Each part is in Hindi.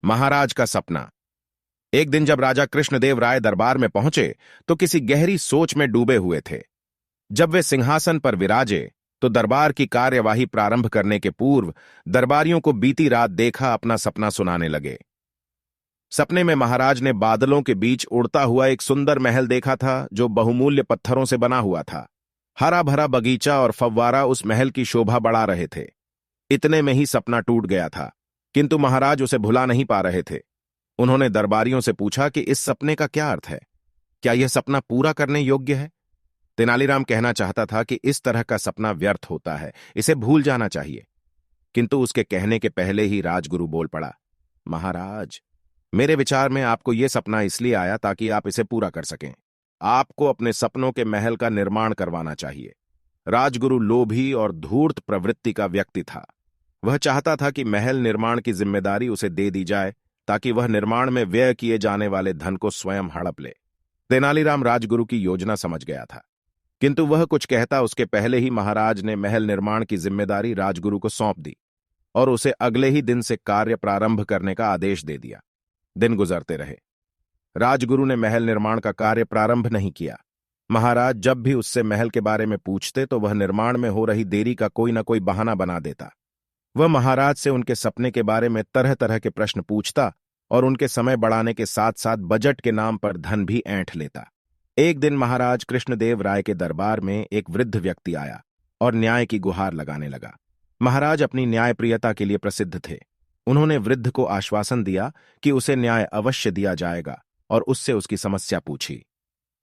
महाराज का सपना। एक दिन जब राजा कृष्णदेव राय दरबार में पहुंचे तो किसी गहरी सोच में डूबे हुए थे। जब वे सिंहासन पर विराजे तो दरबार की कार्यवाही प्रारंभ करने के पूर्व दरबारियों को बीती रात देखा अपना सपना सुनाने लगे। सपने में महाराज ने बादलों के बीच उड़ता हुआ एक सुंदर महल देखा था जो बहुमूल्य पत्थरों से बना हुआ था। हरा भरा बगीचा और फव्वारा उस महल की शोभा बढ़ा रहे थे। इतने में ही सपना टूट गया था, किंतु महाराज उसे भुला नहीं पा रहे थे। उन्होंने दरबारियों से पूछा कि इस सपने का क्या अर्थ है, क्या यह सपना पूरा करने योग्य है। तेनालीराम कहना चाहता था कि इस तरह का सपना व्यर्थ होता है, इसे भूल जाना चाहिए। किंतु उसके कहने के पहले ही राजगुरु बोल पड़ा, महाराज, मेरे विचार में आपको यह सपना इसलिए आया ताकि आप इसे पूरा कर सकें। आपको अपने सपनों के महल का निर्माण करवाना चाहिए। राजगुरु लोभी और धूर्त प्रवृत्ति का व्यक्ति था। वह चाहता था कि महल निर्माण की जिम्मेदारी उसे दे दी जाए ताकि वह निर्माण में व्यय किए जाने वाले धन को स्वयं हड़प ले। तेनालीराम राजगुरु की योजना समझ गया था, किंतु वह कुछ कहता उसके पहले ही महाराज ने महल निर्माण की जिम्मेदारी राजगुरु को सौंप दी और उसे अगले ही दिन से कार्य प्रारंभ करने का आदेश दे दिया। दिन गुजरते रहे। राजगुरु ने महल निर्माण का कार्य प्रारंभ नहीं किया। महाराज जब भी उससे महल के बारे में पूछते तो वह निर्माण में हो रही देरी का कोई न कोई बहाना बना देता। वह महाराज से उनके सपने के बारे में तरह तरह के प्रश्न पूछता और उनके समय बढ़ाने के साथ साथ बजट के नाम पर धन भी ऐंठ लेता। एक दिन महाराज कृष्णदेव राय के दरबार में एक वृद्ध व्यक्ति आया और न्याय की गुहार लगाने लगा। महाराज अपनी न्यायप्रियता के लिए प्रसिद्ध थे। उन्होंने वृद्ध को आश्वासन दिया कि उसे न्याय अवश्य दिया जाएगा और उससे उसकी समस्या पूछी।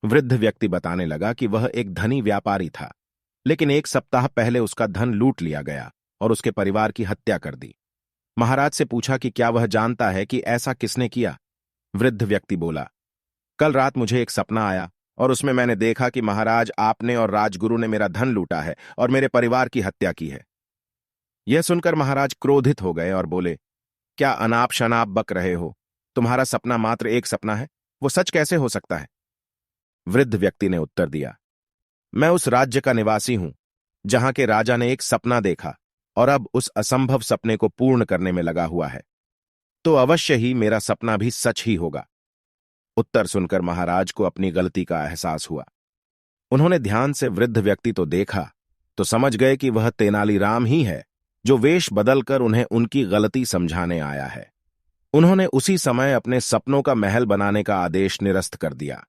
वृद्ध व्यक्ति बताने लगा कि वह एक धनी व्यापारी था, लेकिन एक सप्ताह पहले उसका धन लूट लिया गया और उसके परिवार की हत्या कर दी। महाराज से पूछा कि क्या वह जानता है कि ऐसा किसने किया। वृद्ध व्यक्ति बोला, कल रात मुझे एक सपना आया और उसमें मैंने देखा कि महाराज, आपने और राजगुरु ने मेरा धन लूटा है और मेरे परिवार की हत्या की है। यह सुनकर महाराज क्रोधित हो गए और बोले, क्या अनाप शनाप बक रहे हो? तुम्हारा सपना मात्र एक सपना है, वो सच कैसे हो सकता है? वृद्ध व्यक्ति ने उत्तर दिया, मैं उस राज्य का निवासी हूं जहां के राजा ने एक सपना देखा और अब उस असंभव सपने को पूर्ण करने में लगा हुआ है, तो अवश्य ही मेरा सपना भी सच ही होगा। उत्तर सुनकर महाराज को अपनी गलती का एहसास हुआ। उन्होंने ध्यान से वृद्ध व्यक्ति तो देखा तो समझ गए कि वह तेनालीराम ही है जो वेश बदलकर उन्हें उनकी गलती समझाने आया है। उन्होंने उसी समय अपने सपनों का महल बनाने का आदेश निरस्त कर दिया।